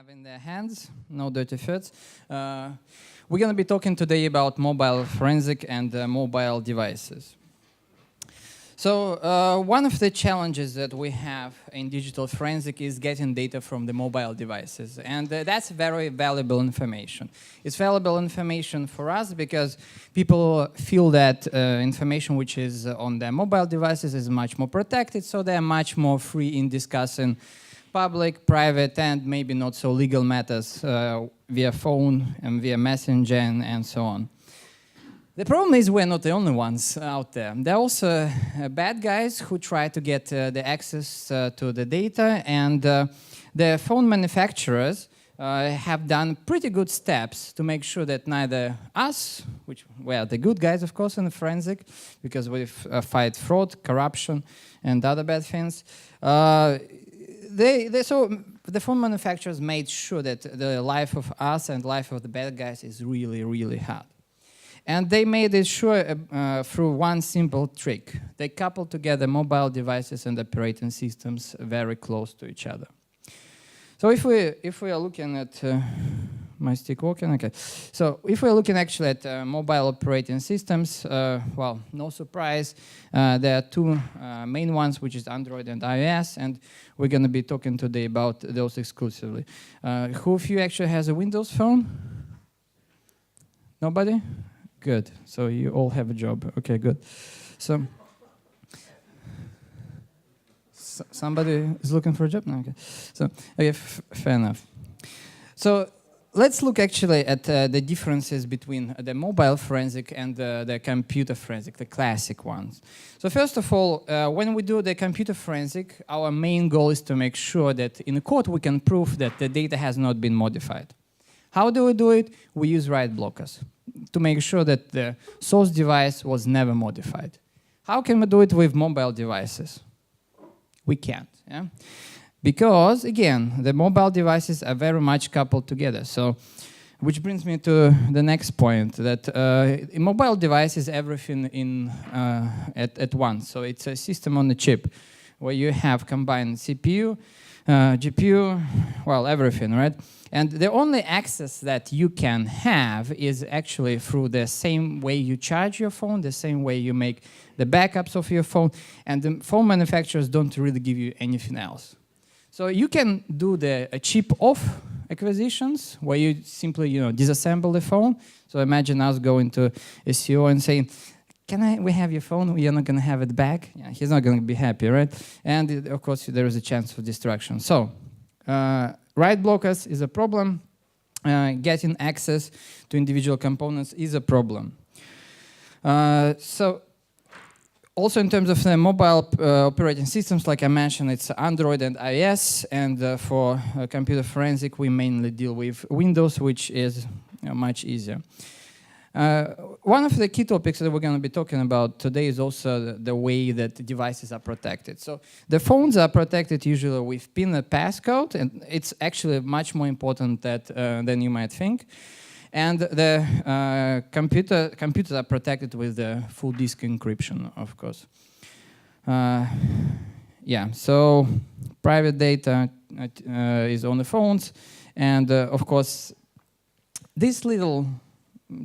have in their hands, no dirty shirts. We're going to be talking today about mobile forensic and mobile devices. So one of the challenges that we have in digital forensic is getting data from the mobile devices, and that's very valuable information. It's valuable information for us because people feel that information which is on their mobile devices is much more protected, so they're much more free in discussing public, private, and maybe not so legal matters via phone and via messenger and so on. The problem is we're not the only ones out there. There are also bad guys who try to get the access to the data, and the phone manufacturers have done pretty good steps to make sure that neither us, which we are the good guys, of course, in the forensic, because we fight fraud, corruption, and other bad things. So the phone manufacturers made sure that the life of us and life of the bad guys is really, really hard. And they made it sure through one simple trick. They coupled together mobile devices and operating systems very close to each other. So if we are looking at my stick working, okay. So if we're looking actually at mobile operating systems, well, no surprise, there are two main ones, which is Android and iOS, and we're going to be talking today about those exclusively. Who of you actually has a Windows phone? Nobody? Good. So you all have a job. Okay, good. So somebody is looking for a job? No, okay. So okay, fair enough. So let's look actually at the differences between the mobile forensic and the computer forensic, the classic ones. So first of all, when we do the computer forensic, our main goal is to make sure that in a court we can prove that the data has not been modified. How do we do it? We use write blockers to make sure that the source device was never modified. How can we do it with mobile devices? We can't. Yeah? Because, again, the mobile devices are very much coupled together. So, which brings me to the next point, that a mobile device is everything at once. So it's a system on a chip where you have combined CPU, GPU, well, everything, right? And the only access that you can have is actually through the same way you charge your phone, the same way you make the backups of your phone, and the phone manufacturers don't really give you anything else. So you can do the chip-off acquisitions, where you simply, disassemble the phone. So imagine us going to a CEO and saying, we have your phone? You're not going to have it back? Yeah, he's not going to be happy, right? And of course, there is a chance for destruction. So write blockers is a problem. Getting access to individual components is a problem. So also in terms of the mobile operating systems, like I mentioned, it's Android and iOS. And for computer forensic, we mainly deal with Windows, which is much easier. One of the key topics that we're going to be talking about today is also the way that devices are protected. So the phones are protected usually with PIN and passcode, and it's actually much more important than you might think. And the computers are protected with the full disk encryption, of course. Yeah, so private data is on the phones, and of course, these little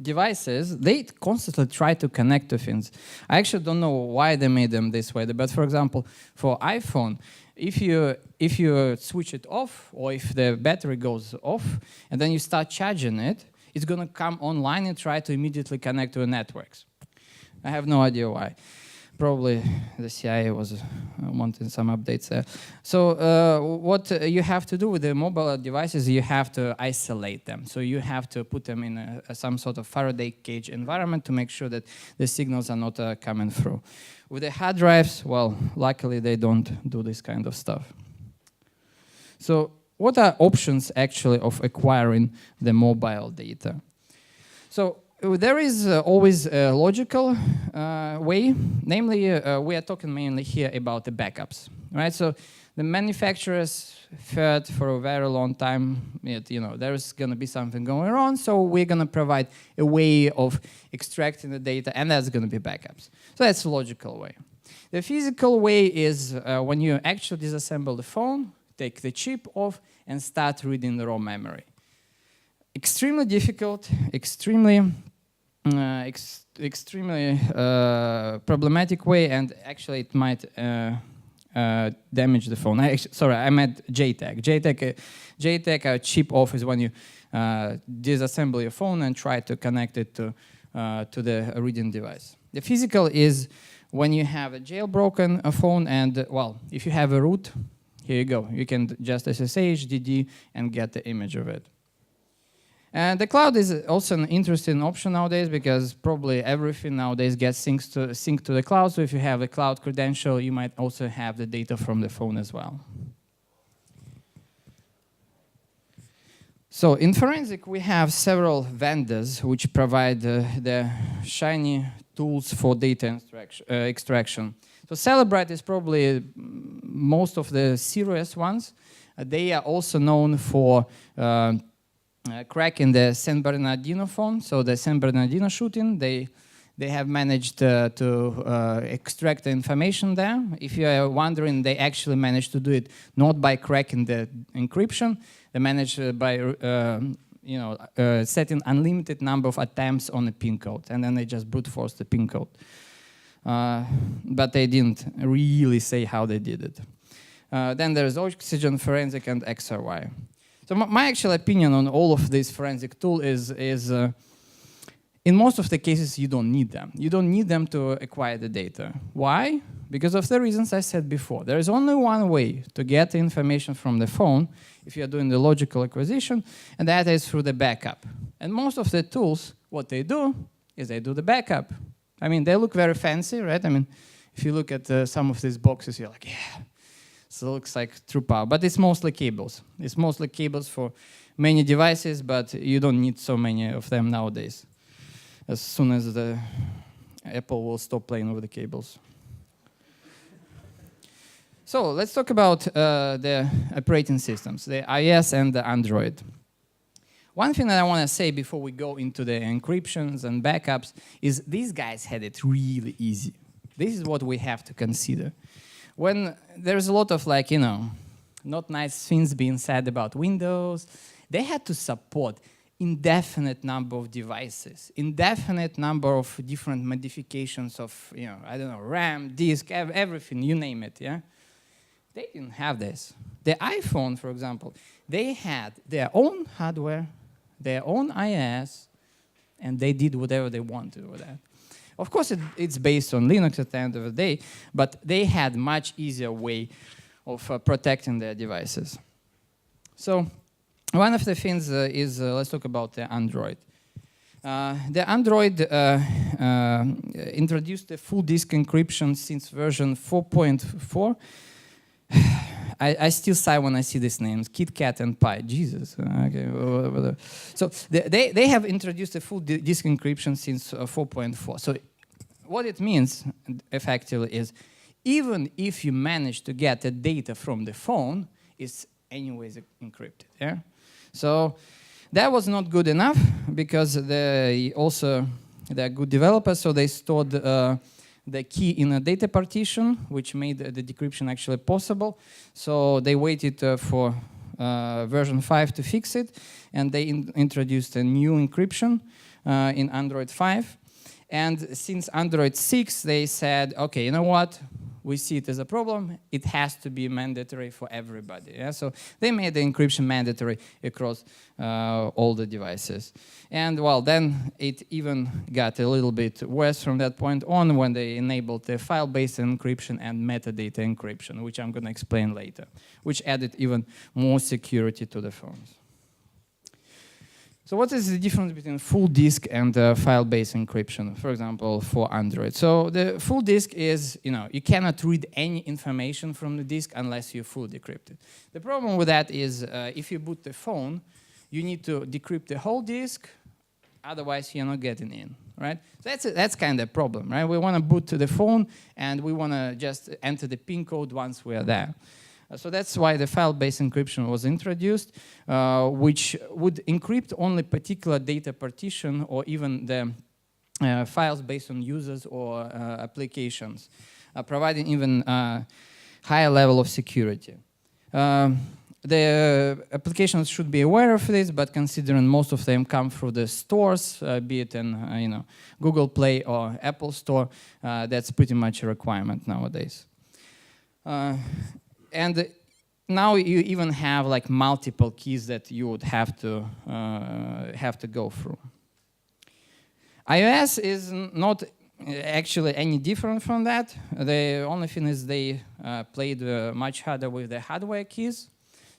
devices, they constantly try to connect to things. I actually don't know why they made them this way, but for example, for iPhone, if you switch it off, or if the battery goes off, and then you start charging it, it's going to come online and try to immediately connect to the networks. I have no idea why. Probably the CIA was wanting some updates there. So what you have to do with the mobile devices, you have to isolate them. So you have to put them in some sort of Faraday cage environment to make sure that the signals are not coming through. With the hard drives, well, luckily they don't do this kind of stuff. So what are options actually of acquiring the mobile data? So there is always a logical way, namely we are talking mainly here about the backups, right? So the manufacturers thought for a very long time, there's going to be something going on, so we're going to provide a way of extracting the data, and that's going to be backups. So that's a logical way. The physical way is when you actually disassemble the phone, take the chip off and start reading the raw memory. Extremely difficult, extremely problematic way, and actually it might damage the phone. Sorry, I meant JTAG. JTAG chip off is when you disassemble your phone and try to connect it to the reading device. The physical is when you have a jailbroken phone, and well, if you have a root, here you go. You can just SSH, DD, and get the image of it. And the cloud is also an interesting option nowadays, because probably everything nowadays gets synced to the cloud. So if you have a cloud credential, you might also have the data from the phone as well. So in forensic, we have several vendors which provide the shiny tools for data extraction. So Celebrite is probably most of the serious ones. They are also known for cracking the San Bernardino phone. So the San Bernardino shooting, they have managed to extract the information there. If you are wondering, they actually managed to do it not by cracking the encryption. They managed by setting unlimited number of attempts on a PIN code, and then they just brute forced the PIN code. But they didn't really say how they did it. Then there's Oxygen, Forensic, and XRY. So my actual opinion on all of these forensic tools is in most of the cases, you don't need them. You don't need them to acquire the data. Why? Because of the reasons I said before. There is only one way to get the information from the phone if you are doing the logical acquisition, and that is through the backup. And most of the tools, what they do is they do the backup. I mean, they look very fancy, right? I mean, if you look at some of these boxes, you're like, yeah. So it looks like true power, but it's mostly cables. It's mostly cables for many devices, but you don't need so many of them nowadays. As soon as the Apple will stop playing with the cables. So let's talk about the operating systems, the iOS and the Android. One thing that I want to say before we go into the encryptions and backups is these guys had it really easy. This is what we have to consider. When there's a lot of not nice things being said about Windows, they had to support indefinite number of devices, indefinite number of different modifications of, I don't know, RAM, disk, everything, you name it, yeah? They didn't have this. The iPhone, for example, they had their own hardware, their own iOS, and they did whatever they wanted with that. Of course, it's based on Linux at the end of the day, but they had much easier way of protecting their devices. So one of the things is, let's talk about the Android. The Android introduced the full disk encryption since version 4.4. I still sigh when I see these names, KitKat and Pi. Jesus. Okay. So they have introduced a full disk encryption since 4.4. So what it means, effectively, is even if you manage to get the data from the phone, it's anyways encrypted. Yeah. So that was not good enough, because they're good developers, so they stored the key in a data partition, which made the decryption actually possible. So they waited for version 5 to fix it, and they introduced a new encryption in Android 5. And since Android 6, they said, okay, you know what? We see it as a problem. It has to be mandatory for everybody. Yeah? So they made the encryption mandatory across all the devices. And well, then it even got a little bit worse from that point on, when they enabled the file-based encryption and metadata encryption, which I'm going to explain later, which added even more security to the phones. So what is the difference between full disk and file-based encryption, for example, for Android? So the full disk is, you cannot read any information from the disk unless you fully decrypt it. The problem with that is if you boot the phone, you need to decrypt the whole disk, otherwise you're not getting in, right? So that's kind of a problem, right? We want to boot to the phone, and we want to just enter the PIN code once we are there. So that's why the file-based encryption was introduced, which would encrypt only particular data partition, or even the files based on users or applications, providing even higher level of security. The applications should be aware of this, but considering most of them come through the stores, be it in Google Play or Apple Store, that's pretty much a requirement nowadays. And now you even have like multiple keys that you would have to go through. iOS is not actually any different from that. The only thing is they played much harder with the hardware keys.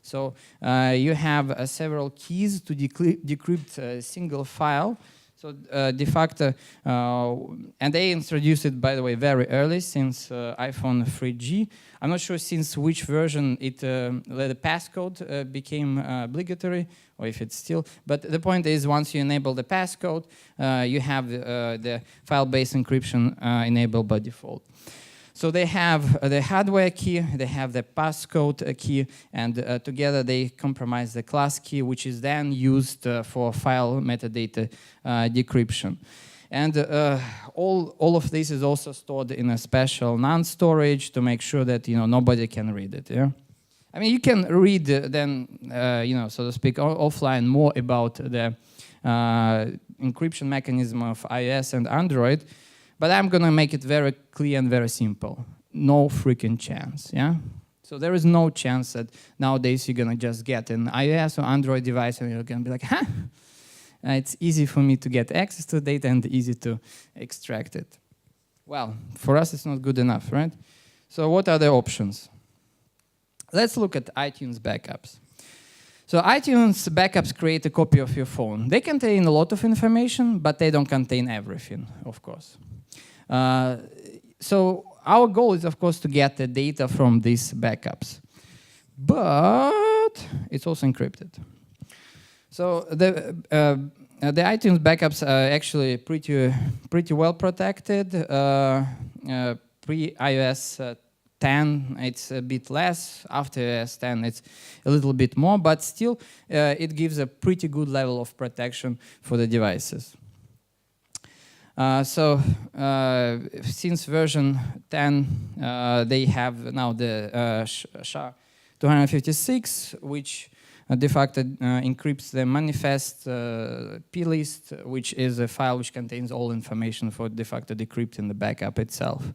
So you have several keys to decrypt a single file. So de facto, and they introduced it, by the way, very early, since iPhone 3G. I'm not sure since which version the passcode became obligatory, or if it's still. But the point is, once you enable the passcode, you have the file-based encryption enabled by default. So they have the hardware key, they have the passcode key, and together they comprise the class key, which is then used for file metadata decryption. And all of this is also stored in a special non-storage to make sure that nobody can read it. Yeah, I mean you can read then so to speak offline more about the encryption mechanism of iOS and Android. But I'm going to make it very clear and very simple. No freaking chance, yeah? So there is no chance that nowadays you're going to just get an iOS or Android device and you're going to be like, huh? It's easy for me to get access to data and easy to extract it. Well, for us it's not good enough, right? So what are the options? Let's look at iTunes backups. So iTunes backups create a copy of your phone. They contain a lot of information, but they don't contain everything, of course. So our goal is, of course, to get the data from these backups. But it's also encrypted. So the iTunes backups are actually pretty well protected. Pre-iOS 10, it's a bit less. After iOS 10, it's a little bit more. But still, it gives a pretty good level of protection for the devices. Since version 10, they have now the SHA-256, which de facto encrypts the manifest plist, which is a file which contains all information for de facto decrypting the backup itself.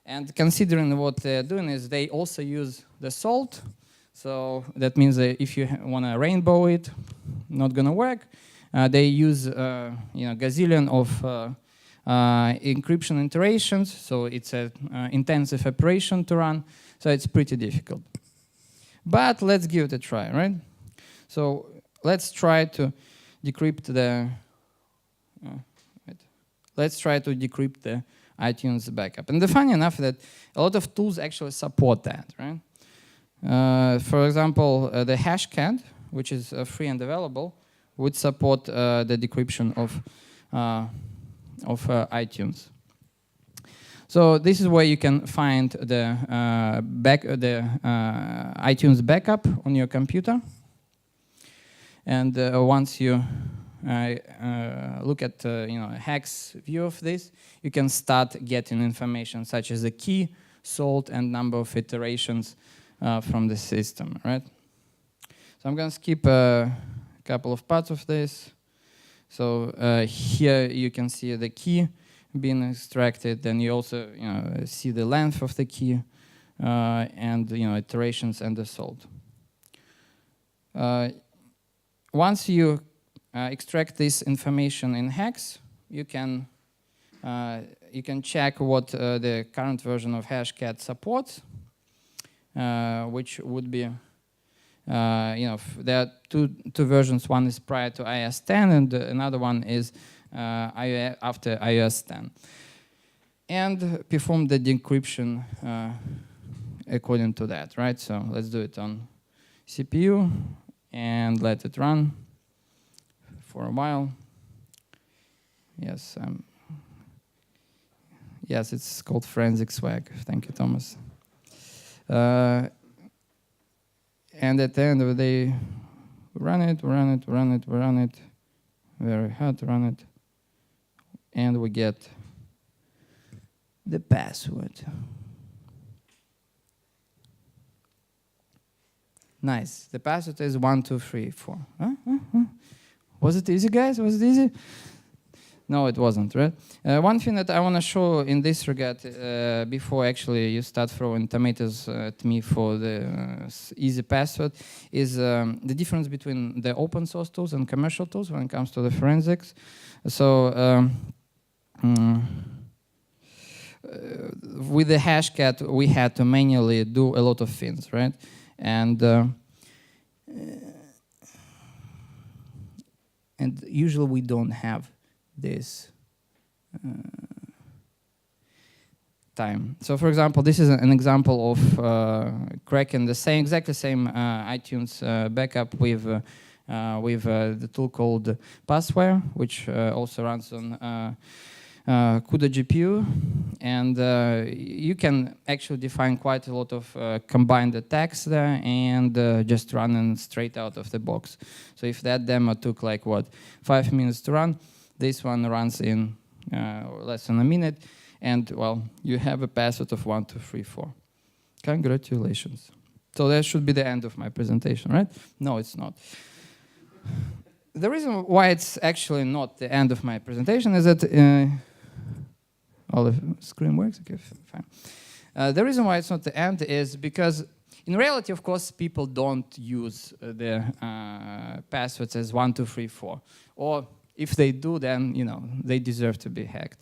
And considering what they're doing is they also use the salt. So that means that if you want to rainbow it, not going to work. They use gazillion of encryption iterations, so it's an intensive operation to run, so it's pretty difficult. But let's give it a try, right? So let's try to decrypt the iTunes backup. And the funny enough that a lot of tools actually support that, right? For example, the Hashcat, which is free and available, would support the decryption of iTunes. So this is where you can find the iTunes backup on your computer. And once you look at a hex view of this, you can start getting information such as the key, salt, and number of iterations from the system, right? So I'm going to skip couple of parts of this. So here you can see the key being extracted, and you also see the length of the key and iterations and the salt. Once you extract this information in hex, you can check what the current version of Hashcat supports, which would be there are two versions. One is prior to iOS 10, and another one is after iOS 10. And perform the decryption according to that, right? So let's do it on CPU and let it run for a while. Yes, yes, it's called Forensic Swag. Thank you, Thomas. And at the end of the day, run it, very hard to run it, and we get the password. Nice. The password is 1, 2, 3, 4. Huh? Was it easy, guys? Was it easy? No, it wasn't, right? One thing that I want to show in this regard, before actually you start throwing tomatoes at me for the easy password, is the difference between the open source tools and commercial tools when it comes to the forensics. So with the Hashcat, we had to manually do a lot of things, right? And usually we don't have this time. So for example, this is an example of cracking the exactly same iTunes backup with the tool called Passware, which also runs on CUDA GPU, and you can actually define quite a lot of combined attacks there and just running straight out of the box. So if that demo took like, what, 5 minutes to run, this one runs in less than a minute, and well, you have a password of 1, 2, 3, 4. Congratulations. So that should be the end of my presentation, right? No, it's not. The reason why it's actually not the end of my presentation is that all the screen works? Okay, fine. The reason why it's not the end is because in reality, of course, people don't use the passwords as 1, 2, 3, 4. Or if they do, then they deserve to be hacked.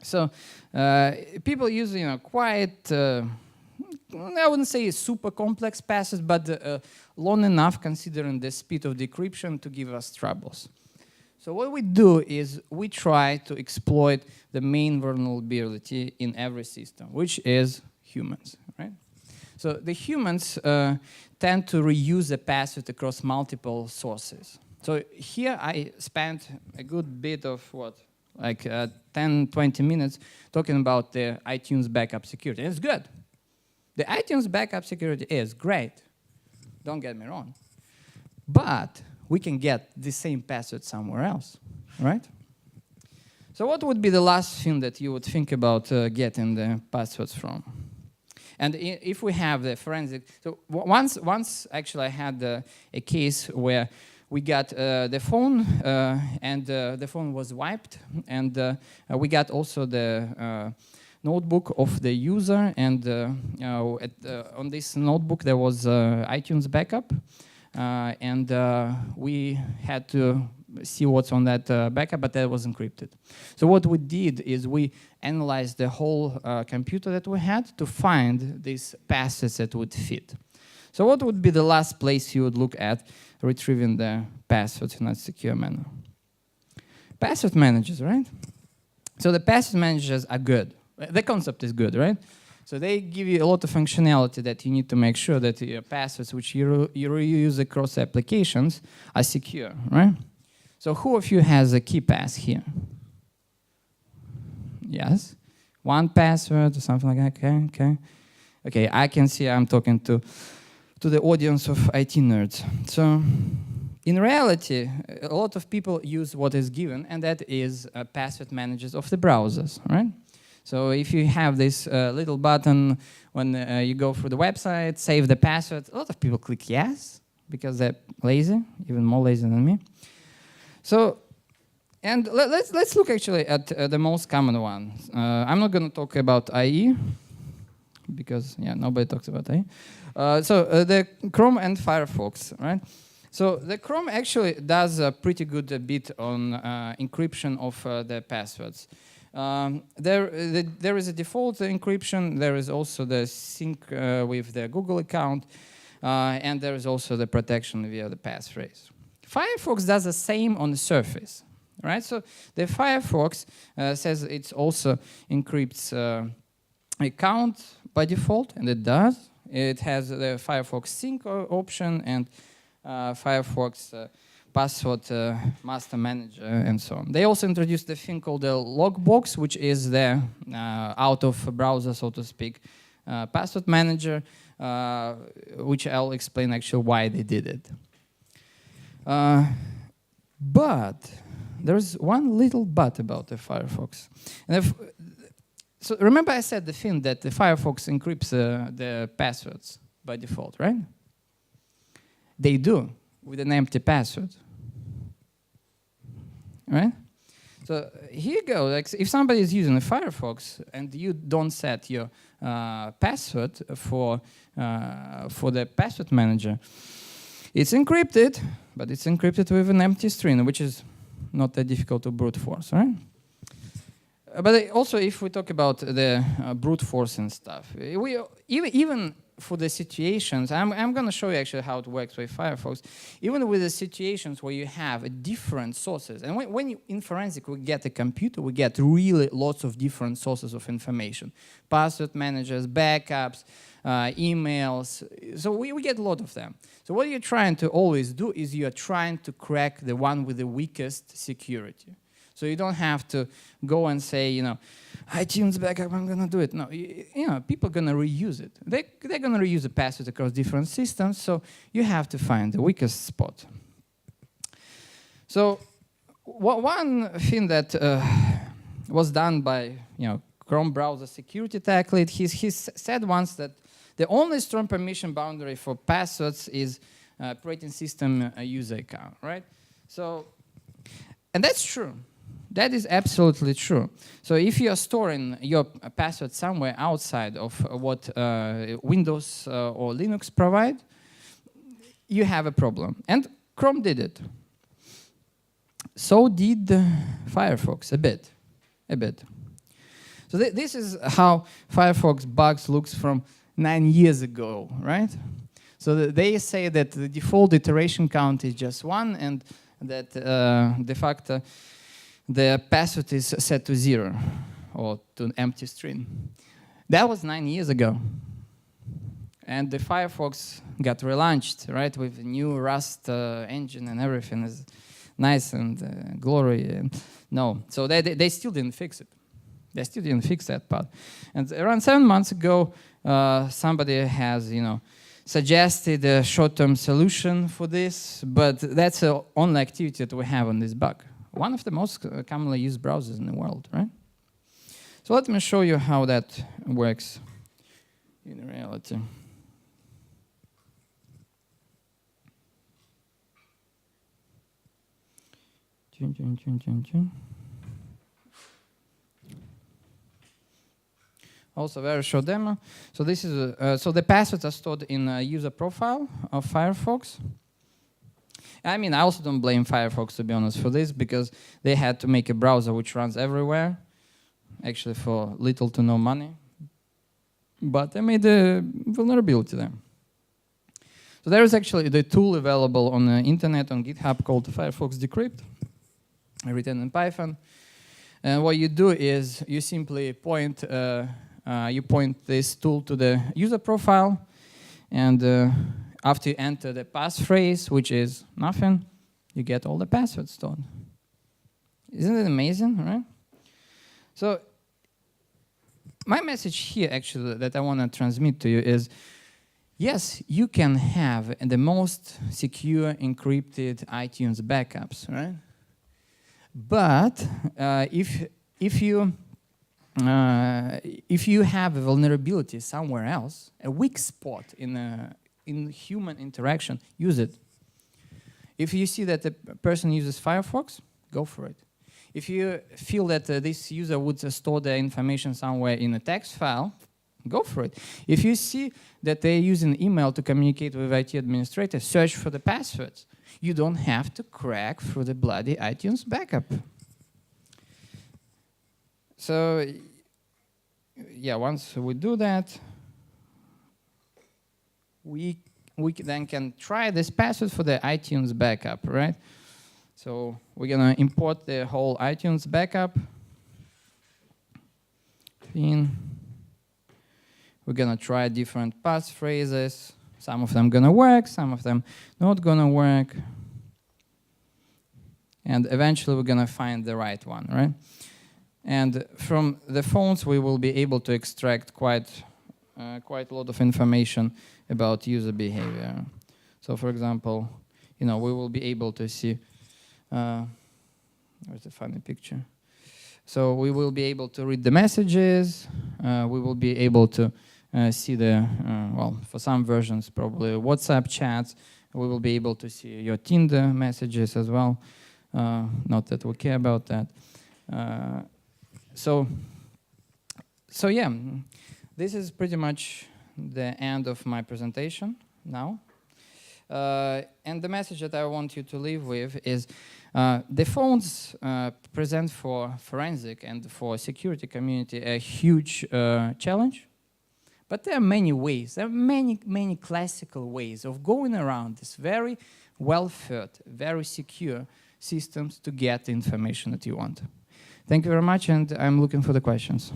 So people use quite I wouldn't say super complex passwords, but long enough considering the speed of decryption to give us troubles. So what we do is we try to exploit the main vulnerability in every system, which is humans, right? So the humans tend to reuse a password across multiple sources. So here I spent a good bit of like 10, 20 minutes talking about the iTunes backup security. It's good. The iTunes backup security is great. Don't get me wrong. But we can get the same password somewhere else, right? So what would be the last thing that you would think about getting the passwords from? And if we have the forensic, so once actually I had a case where we got the phone, and the phone was wiped, and we got also the notebook of the user, and on this notebook there was iTunes backup, and we had to see what's on that backup, but that was encrypted. So what we did is we analyzed the whole computer that we had to find these passwords that would fit. So what would be the last place you would look at retrieving the passwords in a secure manner? Password managers, right? So the password managers are good. The concept is good, right? So they give you a lot of functionality that you need to make sure that your passwords, which you reuse across applications, are secure, right? So who of you has a key pass here? Yes? One password or something like that? Okay, okay. Okay, I can see I'm talking to the audience of IT nerds. So in reality, a lot of people use what is given, and that is password managers of the browsers, right? So if you have this little button when you go through the website, save the password, a lot of people click yes, because they're lazy, even more lazy than me. So, and let's look actually at the most common one. I'm not going to talk about IE, because yeah, nobody talks about IE. So the Chrome and Firefox, right? So the Chrome actually does a pretty good bit on encryption of the passwords. There is a default encryption, there is also the sync with the Google account, and there is also the protection via the passphrase. Firefox does the same on the surface, right? So the Firefox says it also encrypts account by default, and it does. It has the Firefox sync option and Firefox password master manager and so on. They also introduced a thing called the logbox, which is the out of browser, so to speak, password manager, which I'll explain actually why they did it. But there's one little but about the Firefox. And so remember I said the thing that the Firefox encrypts the passwords. by default, right? They do with an empty password, right? So here you go. Like if somebody is using a Firefox and you don't set your password for the password manager, it's encrypted, but it's encrypted with an empty string, which is not that difficult to brute force, right? But also, if we talk about the brute force and stuff, even for the situations, I'm going to show you actually how it works with Firefox. Even with the situations where you have different sources, and when you, in forensic we get a computer, we get really lots of different sources of information. Password managers, backups, emails, so we get a lot of them. So what you're trying to always do is you're trying to crack the one with the weakest security. So you don't have to go and say, you know, iTunes backup, I'm going to do it. No, you know, people are going to reuse it. They're going to reuse the password across different systems, so you have to find the weakest spot. So one thing that was done by, you know, Chrome browser security attack lead, he said once that the only strong permission boundary for passwords is operating system user account, right? So, and that's true. That is absolutely true. So if you are storing your password somewhere outside of what Windows or Linux provide, you have a problem. And Chrome did it. So did Firefox, a bit. So this is how Firefox bugs looks from 9 years ago, right? So they say that the default iteration count is just 1, and that de facto the password is set to 0 or to an empty string. That was 9 years ago. And the Firefox got relaunched, right, with a new Rust engine and everything is nice and glory. And no, so they still didn't fix it. They still didn't fix that part. And around 7 months ago, somebody has, you know, suggested a short-term solution for this, but that's the only activity that we have on this bug. One of the most commonly used browsers in the world, right? So let me show you how that works in reality. Also, very short demo. So this is so the passwords are stored in a user profile of Firefox. I mean, I also don't blame Firefox, to be honest, for this, because they had to make a browser which runs everywhere, actually for little to no money. But they made a vulnerability there. So there is actually the tool available on the internet on GitHub called Firefox Decrypt, written in Python. And what you do is you simply point this tool to the user profile, and after you enter the passphrase, which is nothing, you get all the passwords stored. Isn't it amazing, right? So my message here, actually, that I want to transmit to you is, yes, you can have the most secure encrypted iTunes backups, right? But if you have a vulnerability somewhere else, a weak spot in human interaction, use it. If you see that the person uses Firefox, go for it. If you feel that this user would store the information somewhere in a text file, go for it. If you see that they're using email to communicate with IT administrator, search for the passwords. You don't have to crack through the bloody iTunes backup. So, yeah, once we do that, we then can try this password for the iTunes backup, right? So we're going to import the whole iTunes backup. We're going to try different passphrases. Some of them going to work, some of them not going to work. And eventually we're going to find the right one, right? And from the phones, we will be able to extract quite a lot of information about user behavior. So, for example, you know, we will be able to see. Where's the funny picture? So we will be able to read the messages. We will be able to see the, well, for some versions, probably WhatsApp chats. We will be able to see your Tinder messages as well. Not that we care about that. So yeah, this is pretty much the end of my presentation now. And the message that I want you to leave with is the phones present for forensic and for security community a huge challenge. But there are many ways, there are many classical ways of going around this very well-fed, very secure systems to get the information that you want. Thank you very much, and I'm looking for the questions.